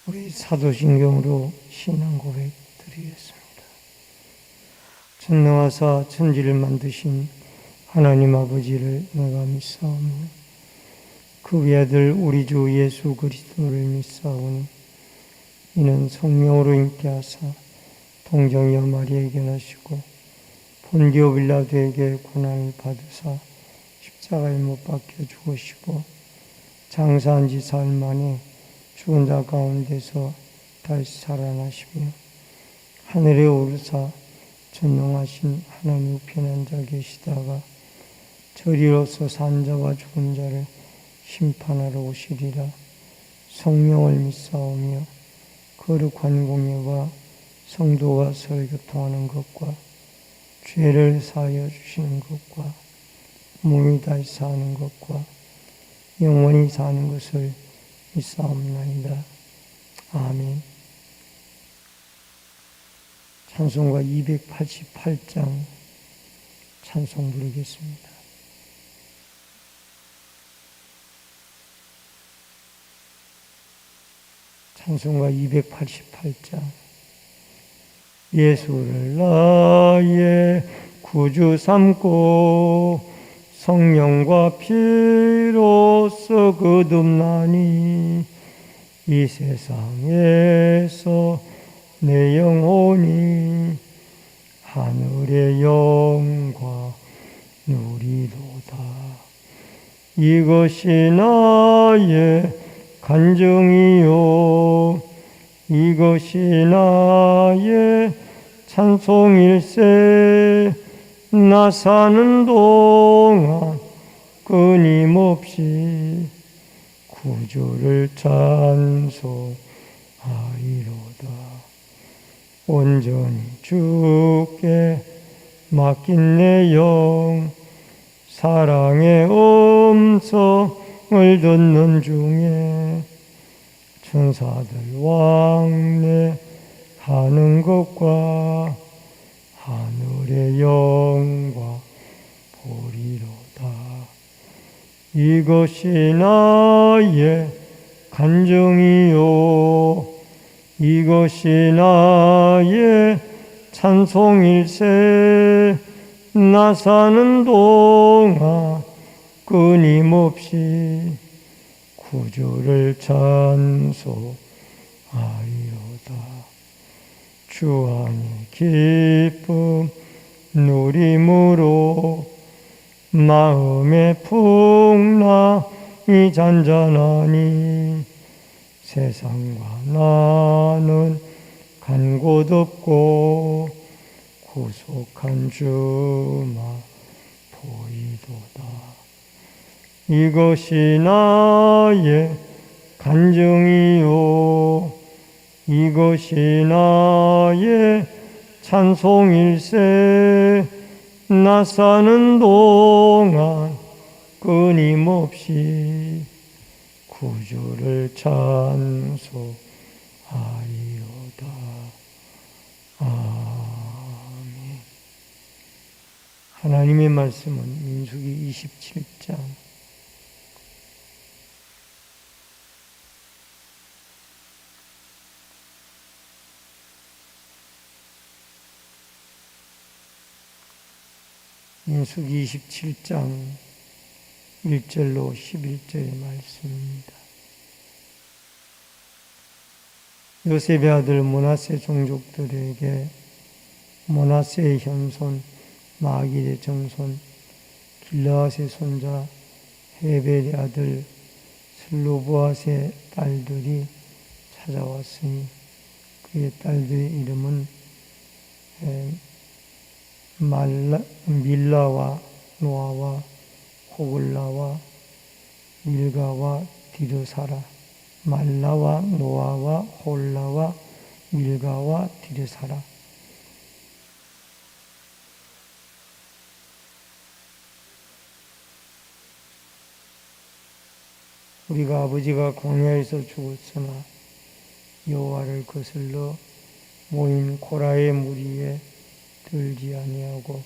우리 사도신경으로 신앙 고백 드리겠습니다. 전능하사 천지를 만드신 하나님 아버지를 내가 믿사오며 그 외아들 우리 주 예수 그리스도를 믿사오니 이는 성령으로 잉태하사 동정녀 마리아에게 나시고 본디오 빌라도에게 고난을 받으사 십자가에 못 박혀 죽으시고 장사한 지 사흘 만에 죽은 자 가운데서 다시 살아나시며 하늘에 오르사 전능하신 하나님 우편에 앉아 계시다가 저리로서 산 자와 죽은 자를 심판하러 오시리라. 성령을 믿사오며 거룩한 공예와 성도가 서로 교통하는 것과 죄를 사하여 주시는 것과 몸이 다시 사는 것과 영원히 사는 것을 믿사옵나이다. 아멘. 찬송가 288장 찬송 부르겠습니다. 찬송가 288장. 예수를 나의 구주 삼고 성령과 피로써 거듭나니 이 세상에서 내 영혼이 하늘의 영광 누리도다. 이것이 나의 간증이요 이것이 나의 찬송일세. 나 사는 동안 끊임없이 구주를 찬송하리로다. 온전히 주께 맡긴 내 영 사랑의 음성을 듣는 중에 천사들 왕래하는 것과 하늘의 영광 보리로다. 이것이 나의 간증이요 이것이 나의 찬송일세. 나 사는 동안 끊임없이 구주를 찬송하리로다. 주 안의 기쁨 누림으로 마음의 풍랑이 잔잔하니 세상과 나는 간 곳 없고 구속한 주만 보이도다. 이것이 나의 간증이요 이것이 나의 찬송일세. 나 사는 동안 끊임없이 구주를 찬송하리로다. 아멘. 하나님의 말씀은 민수기 27장 민수기 27장 1절로 11절의 말씀입니다. 요셉의 아들 므낫세 종족들에게 므낫세의 현손 마길의 정손 길르앗의 손자 헤벨의 아들 슬로보앗의 딸들이 찾아왔으니 그의 딸들의 이름은 밀라와 노아와 호글라와 밀가와 디르사라. 말라와 노아와 홀라와 밀가와 디르사라. 우리가 아버지가 광야에서 죽었으나 여호와를 거슬러 모인 코라의 무리에 들지 아니하고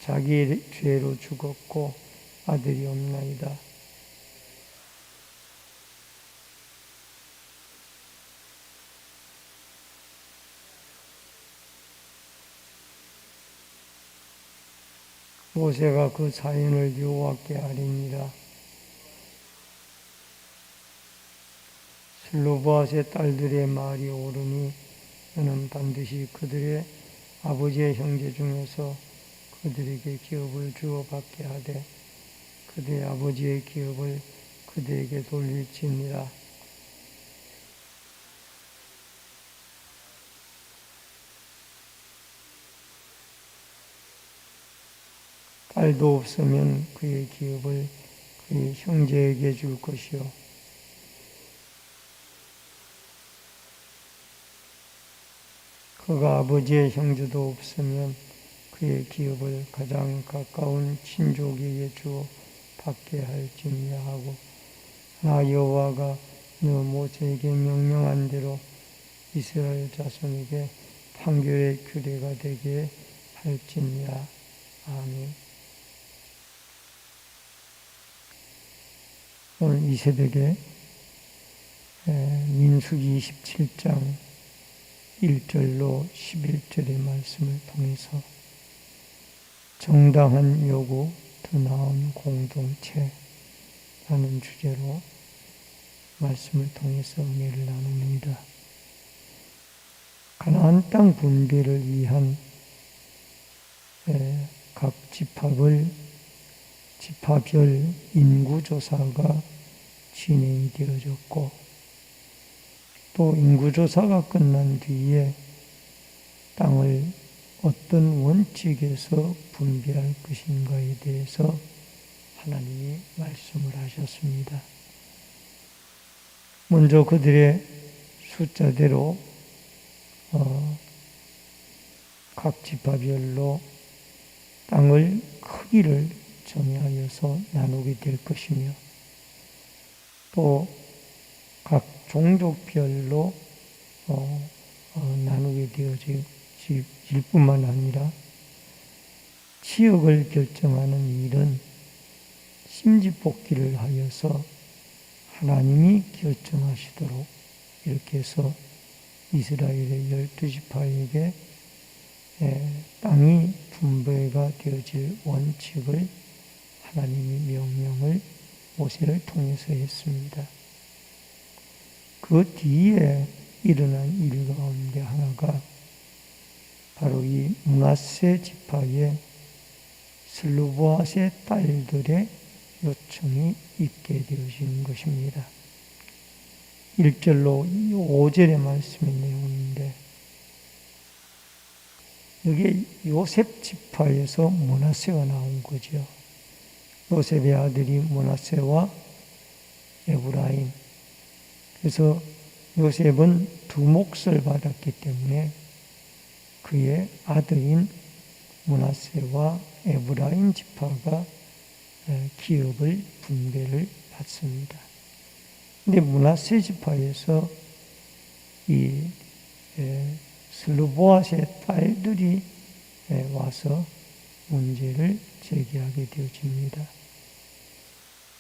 자기 죄로 죽었고 아들이 없나이다. 요새가 그 사연을 여호와께 아뢰니라. 슬로보앗의 딸들의 말이 옳으니 너는 반드시 그들의 아버지의 형제 중에서 그들에게 기업을 주어 받게 하되 그들의 아버지의 기업을 그들에게 돌릴지니라. 딸도 없으면 그의 기업을 그의 형제에게 줄 것이요 그가 아버지의 형제도 없으면 그의 기업을 가장 가까운 친족에게 주어 받게 할지니라 하고 나 여호와가 너 모세에게 명령한 대로 이스라엘 자손에게 판결의 규례가 되게 할지니라. 아멘. 오늘 이 새벽에 민수기 27장 1절로 11절의 말씀을 통해서 정당한 요구, 더 나은 공동체라는 주제로 말씀을 통해서 은혜를 나눕니다. 가나안 땅 분배를 위한 각 지파별 인구조사가 진행이 되어졌고 또 인구조사가 끝난 뒤에 땅을 어떤 원칙에서 분배할 것인가에 대해서 하나님이 말씀을 하셨습니다. 먼저 그들의 숫자대로 각 지파별로 땅을 크기를 정하여서 나누게 될 것이며 또 각 종족별로 나누게 되어질 뿐만 아니라 지역을 결정하는 일은 심지뽑기를 하여서 하나님이 결정하시도록 이렇게 해서 이스라엘의 12지파에게 땅이 분배가 되어질 원칙을 하나님이 명령을 모세를 통해서 했습니다. 그 뒤에 일어난 일 가운데 하나가 바로 이 므낫세 지파의 슬로보앗의 딸들의 요청이 있게 되어진 것입니다. 1절로 5절의 말씀의 내용인데 여기 요셉 지파에서 므낫세가 나온 거죠. 요셉의 아들이 므낫세와 에브라임. 그래서 요셉은 두 몫을 받았기 때문에 그의 아들인 므낫세와 에브라임 지파가 기업을 분배를 받습니다. 근데 므낫세 지파에서 이 슬로보앗의 딸들이 와서 문제를 제기하게 되어집니다.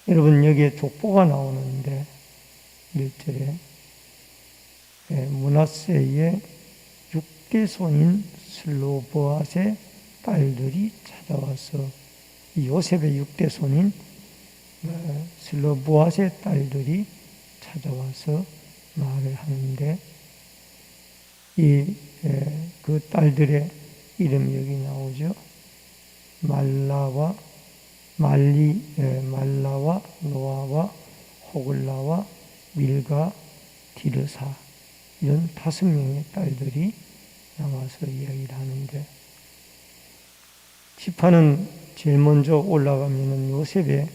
여러분 여기에 족보가 나오는데 1절에 므낫세의 6대 손인 슬로보앗의 딸들이 찾아와서 요셉의 6대 손인 슬로보앗의 딸들이 찾아와서 말을 하는데 그 딸들의 이름이 여기 나오죠. 말라와 노아와 호글라와 밀가, 디르사 이런 5명의 딸들이 나와서 이야기를 하는데 지파는 제일 먼저 올라가면은 요셉의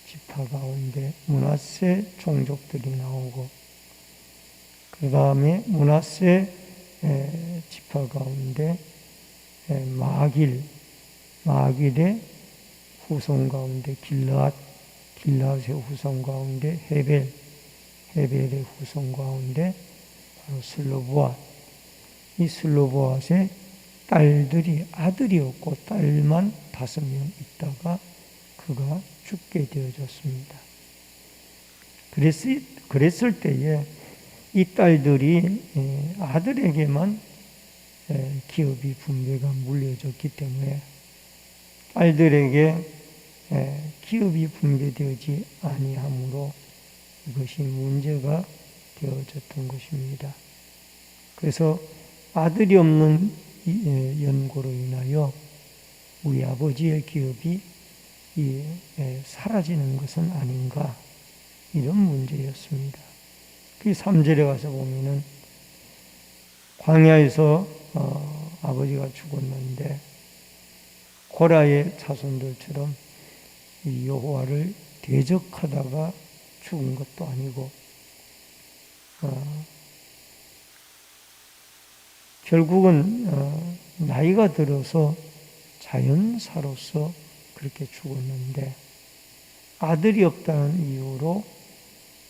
지파 가운데 므낫세 종족들이 나오고 그 다음에 므낫세 지파 가운데 마길의 후손 가운데 길앗의 후손 가운데 헤벨의 후손 가운데 바로 슬로보앗. 이 슬로보앗의 딸들이 아들이 없고 딸만 5명 있다가 그가 죽게 되어졌습니다. 그랬을 때에 이 딸들이 아들에게만 기업이 분배가 물려졌기 때문에 딸들에게 기업이 분배되지 아니하므로 이것이 문제가 되어졌던 것입니다. 그래서 아들이 없는 연고로 인하여 우리 아버지의 기업이 사라지는 것은 아닌가, 이런 문제였습니다. 그 3절에 가서 보면은 광야에서 아버지가 죽었는데 고라의 자손들처럼 여호와를 대적하다가 죽은 것도 아니고 결국은 나이가 들어서 자연사로서 그렇게 죽었는데 아들이 없다는 이유로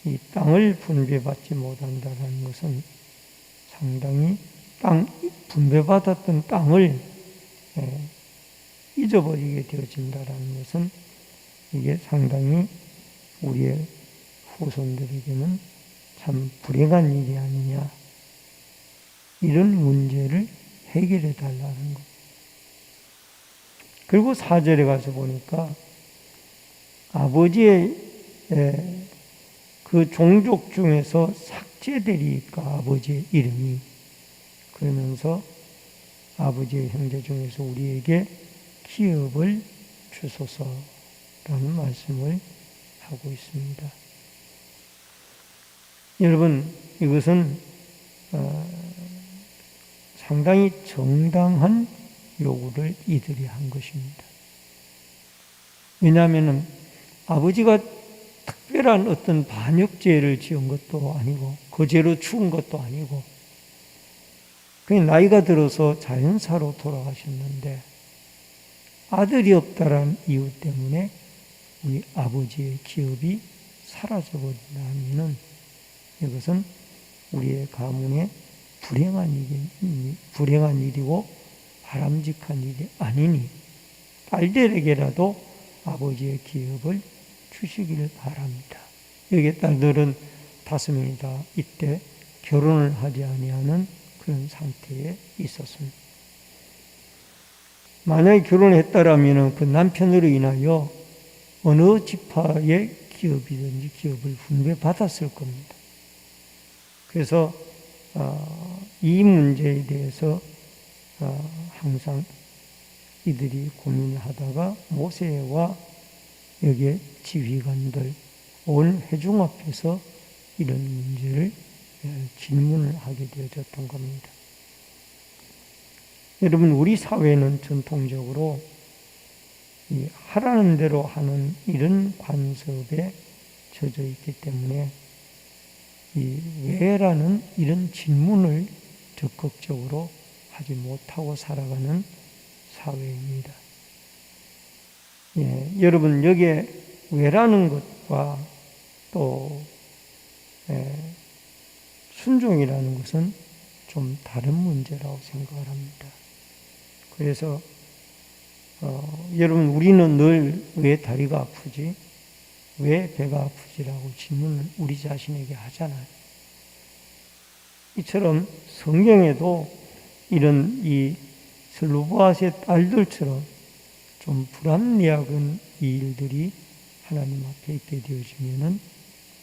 이 땅을 분배받지 못한다는 것은 상당히 분배받았던 땅을 잊어버리게 되어진다는 것은 이게 상당히 우리의 후손들에게는 참 불행한 일이 아니냐, 이런 문제를 해결해 달라는 것. 그리고 4절에 가서 보니까 아버지의 그 종족 중에서 삭제되리까, 아버지의 이름이. 그러면서 아버지의 형제 중에서 우리에게 기업을 주소서라는 말씀을 하고 있습니다. 여러분, 이것은 상당히 정당한 요구를 이들이 한 것입니다. 왜냐하면 아버지가 특별한 어떤 반역죄를 지은 것도 아니고 그 죄로 죽은 것도 아니고 그냥 나이가 들어서 자연사로 돌아가셨는데 아들이 없다라는 이유 때문에 우리 아버지의 기업이 사라져버린다면 이것은 우리의 가문에 불행한 일이고 바람직한 일이 아니니 딸들에게라도 아버지의 기업을 주시기를 바랍니다. 여기 딸들은 5명이 다 이때 결혼을 하지 아니하는 그런 상태에 있었습니다. 만약에 결혼했다라면 그 남편으로 인하여 어느 지파의 기업이든지 기업을 분배받았을 겁니다. 그래서 이 문제에 대해서 항상 이들이 고민을 하다가 모세와 여기에 지휘관들, 온 회중 앞에서 이런 문제를 질문을 하게 되어졌던 겁니다. 여러분, 우리 사회는 전통적으로 이 하라는 대로 하는 이런 관습에 젖어 있기 때문에 이 왜라는 이런 질문을 적극적으로 하지 못하고 살아가는 사회입니다. 여러분, 여기에 왜라는 것과 또 순종이라는 것은 좀 다른 문제라고 생각을 합니다. 그래서 여러분, 우리는 늘 왜 다리가 아프지? 왜 배가 아프지라고 질문을 우리 자신에게 하잖아요. 이처럼 성경에도 이런 이 슬로보아스의 딸들처럼 좀 불합리한 이 일들이 하나님 앞에 있게 되어지면은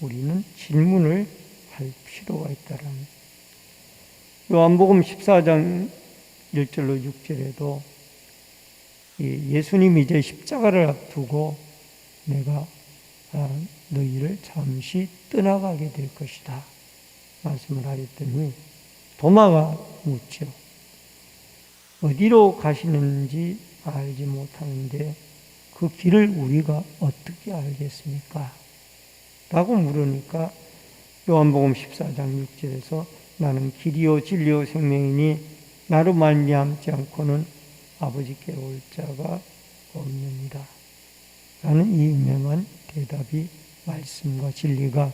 우리는 질문을 할 필요가 있다라는. 요한복음 14장 1절로 6절에도 예수님이 이제 십자가를 앞두고 내가 너희를 잠시 떠나가게 될 것이다 말씀을 하였더니 도마가 묻죠. 어디로 가시는지 알지 못하는데 그 길을 우리가 어떻게 알겠습니까? 라고 물으니까 요한복음 14장 6절에서 나는 길이요 진리요 생명이니 나로 말미암지 않고는 아버지께로 올 자가 없느니라 라는 이 유명한 대답이, 말씀과 진리가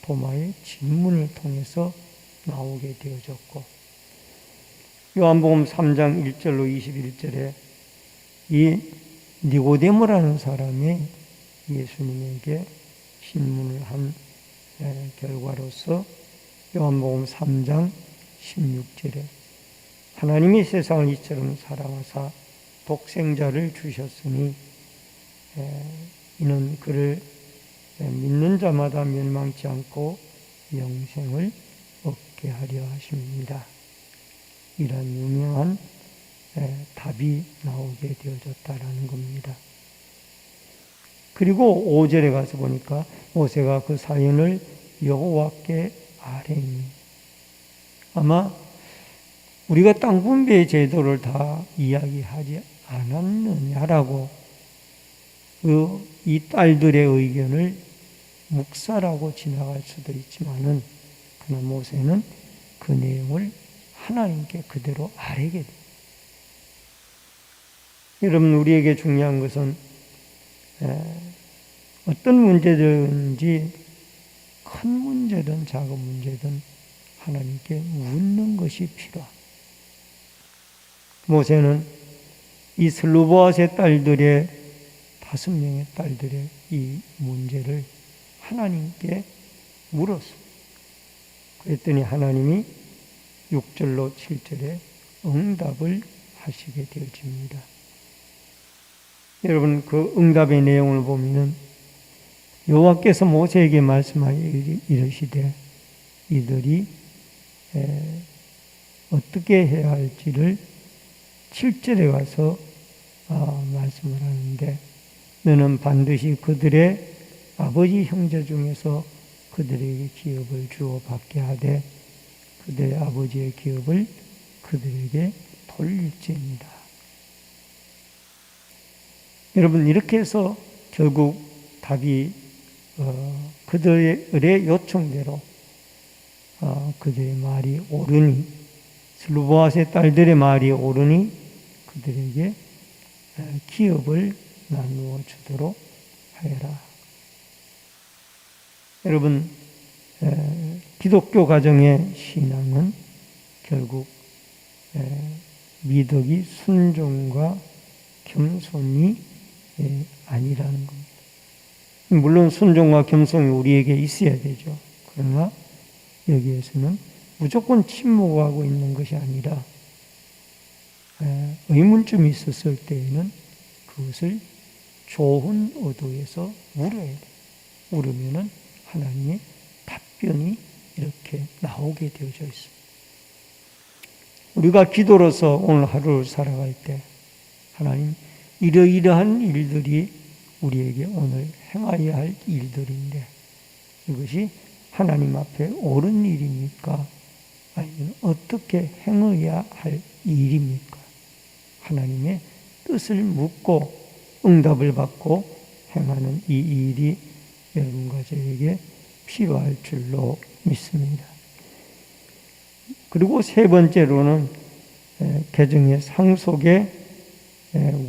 도마의 질문을 통해서 나오게 되어졌고, 요한복음 3장 1절로 21절에 이 니고데모라는 사람이 예수님에게 신문을 한 결과로서 요한복음 3장 16절에 하나님이 세상을 이처럼 사랑하사 독생자를 주셨으니 이는 그를 믿는 자마다 멸망치 않고 영생을 얻게 하려 하십니다. 이런 유명한 답이 나오게 되어졌다라는 겁니다. 그리고 5절에 가서 보니까 모세가 그 사연을 여호와께 아뢰니, 아마 우리가 땅 분배 제도를 다 이야기하지 않았느냐라고 이 딸들의 의견을 묵살하고 지나갈 수도 있지만은, 그러나 모세는 그 내용을 하나님께 그대로 아뢰게 됩니다. 여러분, 우리에게 중요한 것은 어떤 문제든지 큰 문제든 작은 문제든 하나님께 묻는 것이 필요합니다. 모세는 이 슬로보아스의 딸들의 5명의 딸들의 이 문제를 하나님께 물었습니다. 그랬더니 하나님이 6절로 7절에 응답을 하시게 되어집니다. 여러분, 그 응답의 내용을 보면 여호와께서 모세에게 말씀하여 이르시되 이들이 어떻게 해야 할지를 7절에 가서 말씀을 하는데, 너는 반드시 그들의 아버지 형제 중에서 그들에게 기업을 주어 받게 하되 그들의 아버지의 기업을 그들에게 돌릴지니라. 여러분, 이렇게 해서 결국 답이 그들의 요청대로 그들의 말이 옳으니, 슬로보아스의 딸들의 말이 옳으니 그들에게 기업을 나누어 주도록 하여라. 여러분, 기독교 가정의 신앙은 결국 미덕이 순종과 겸손이 아니라는 겁니다. 물론 순종과 겸손이 우리에게 있어야 되죠. 그러나 여기에서는 무조건 침묵하고 있는 것이 아니라 의문점이 있었을 때에는 그것을 좋은 의도에서 물어야 돼요. 물으면은 하나님의 답변이 이렇게 나오게 되어져 있습니다. 우리가 기도로서 오늘 하루를 살아갈 때 하나님, 이러이러한 일들이 우리에게 오늘 행하여야 할 일들인데 이것이 하나님 앞에 옳은 일입니까? 아니면 어떻게 행해야 할 일입니까? 하나님의 뜻을 묻고 응답을 받고 행하는 이 일이 여러분과 저에게 필요할 줄로 믿습니다. 그리고 세 번째로는 계정의 상속의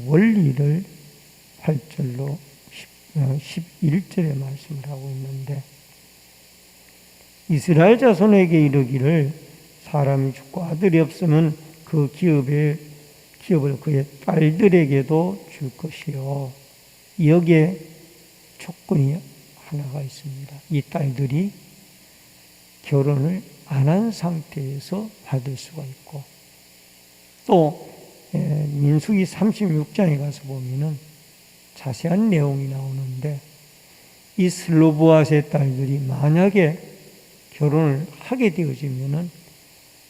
원리를 8절로 11절에 말씀을 하고 있는데, 이스라엘 자손에게 이르기를 사람이 죽고 아들이 없으면 그 기업을 그의 딸들에게도 줄 것이요. 여기에 조건이 하나가 있습니다. 이 딸들이 결혼을 안 한 상태에서 받을 수가 있고, 또 민수기 36장에 가서 보면은 자세한 내용이 나오는데, 이 슬로보아스의 딸들이 만약에 결혼을 하게 되어지면은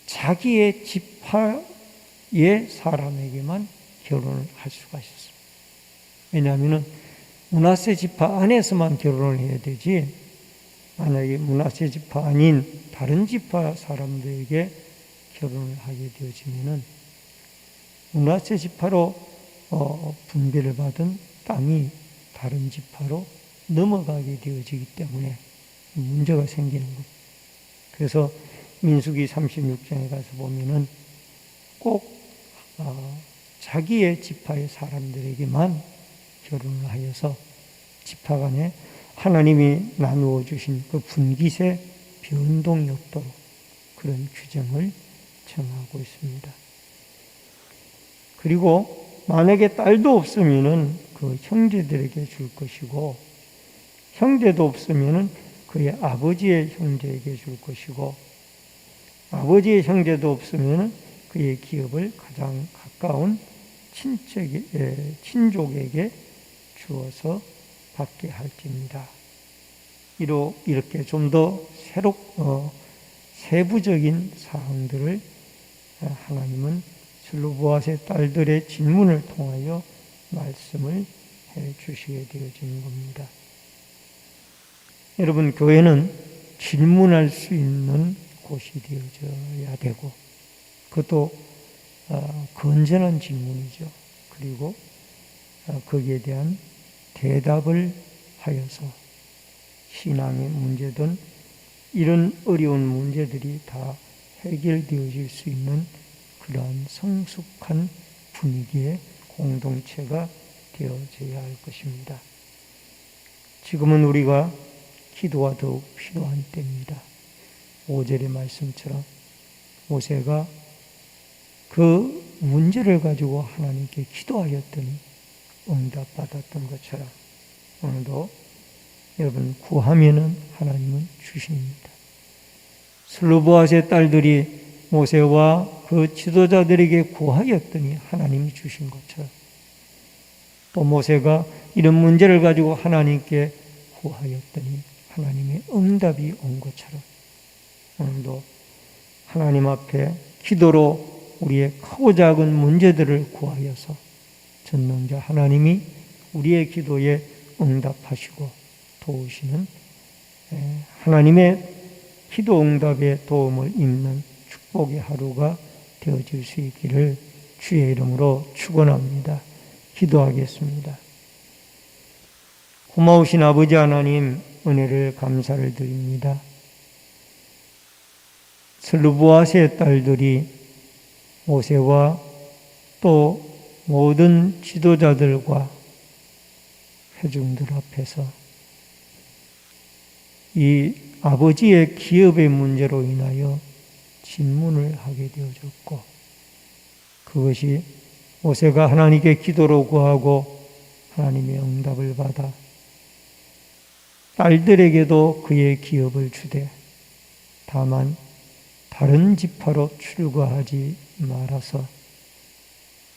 자기의 지파의 사람에게만 결혼을 할 수가 있었습니다. 왜냐하면은 므낫세 지파 안에서만 결혼을 해야 되지, 만약에 므낫세 지파 아닌 다른 지파 사람들에게 결혼을 하게 되어지면은 므낫세 지파로 분배를 받은 땅이 다른 지파로 넘어가게 되어지기 때문에 문제가 생기는 겁니다. 그래서 민수기 36장에 가서 보면은 꼭 자기의 지파의 사람들에게만 결혼을 하여서 지파 간에 하나님이 나누어 주신 그 분깃의 변동이 없도록 그런 규정을 정하고 있습니다. 그리고 만약에 딸도 없으면은 그 형제들에게 줄 것이고, 형제도 없으면은 그의 아버지의 형제에게 줄 것이고, 아버지의 형제도 없으면은 그의 기업을 가장 가까운 친족에게 주어서 받게 할지입니다. 이렇게 좀 더 세부적인 사항들을 하나님은 슬로보아스의 딸들의 질문을 통하여 말씀을 해 주시게 되어지는 겁니다. 여러분, 교회는 질문할 수 있는 곳이 되어져야 되고, 그것도 건전한 질문이죠. 그리고 거기에 대한 대답을 하여서 신앙의 문제든 이런 어려운 문제들이 다 해결되어질 수 있는 그러한 성숙한 분위기의 공동체가 되어져야 할 것입니다. 지금은 우리가 기도가 더욱 필요한 때입니다. 5절의 말씀처럼 모세가 그 문제를 가지고 하나님께 기도하였더니 응답받았던 것처럼 오늘도 여러분 구하면은 하나님은 주십니다. 슬로보아스의 딸들이 모세와 그 지도자들에게 구하였더니 하나님이 주신 것처럼 또 모세가 이런 문제를 가지고 하나님께 구하였더니 하나님의 응답이 온 것처럼 오늘도 하나님 앞에 기도로 우리의 크고 작은 문제들을 구하여서 전능자 하나님이 우리의 기도에 응답하시고 도우시는 하나님의 기도 응답의 도움을 입는 축복의 하루가 되어질 수 있기를 주의 이름으로 축원합니다. 기도하겠습니다. 고마우신 아버지 하나님, 은혜를 감사를 드립니다. 슬로보아스의 딸들이 모세와 또 모든 지도자들과 회중들 앞에서 이 아버지의 기업의 문제로 인하여 질문을 하게 되어졌고, 그것이 모세가 하나님께 기도로 구하고 하나님의 응답을 받아 딸들에게도 그의 기업을 주되 다만 다른 지파로 출가하지 말아서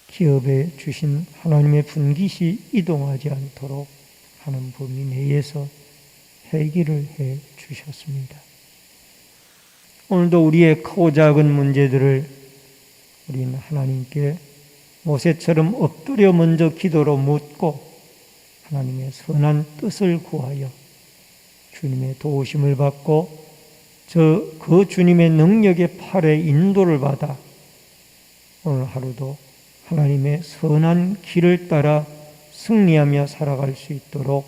기업에 주신 하나님의 분깃이 이동하지 않도록 하는 범위 내에서 해결을 해 주셨습니다. 오늘도 우리의 크고 작은 문제들을 우리는 하나님께 모세처럼 엎드려 먼저 기도로 묻고 하나님의 선한 뜻을 구하여 주님의 도우심을 받고 그 주님의 능력의 팔에 인도를 받아 오늘 하루도 하나님의 선한 길을 따라 승리하며 살아갈 수 있도록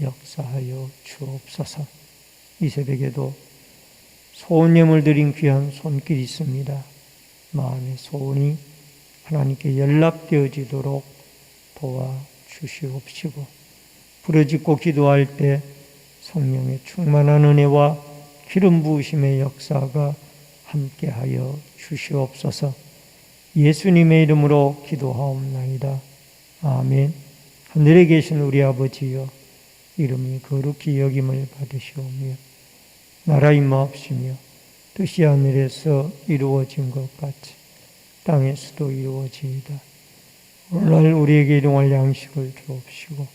역사하여 주옵소서. 이 새벽에도 소원예물 드린 귀한 손길이 있습니다. 마음의 소원이 하나님께 연락되어지도록 도와주시옵시고, 부르짖고 기도할 때 성령의 충만한 은혜와 기름 부으심의 역사가 함께하여 주시옵소서. 예수님의 이름으로 기도하옵나이다. 아멘. 하늘에 계신 우리 아버지여, 이름이 거룩히 여김을 받으시오며 나라 임하옵시며 뜻이 하늘에서 이루어진 것 같이 땅에서도 이루어지이다. 오늘날 우리에게 일용할 양식을 주옵시고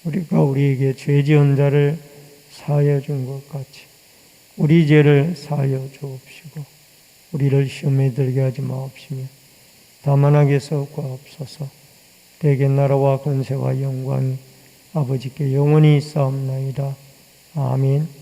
우리가 우리에게 죄 지은 자를 사하여 준 것 같이 우리 죄를 사하여 주옵시고 우리를 시험에 들게 하지 마옵시며 다만 악에서 구하옵소서. 대개 나라와 권세와 영광이 아버지께 영원히 있사옵나이다. 아멘.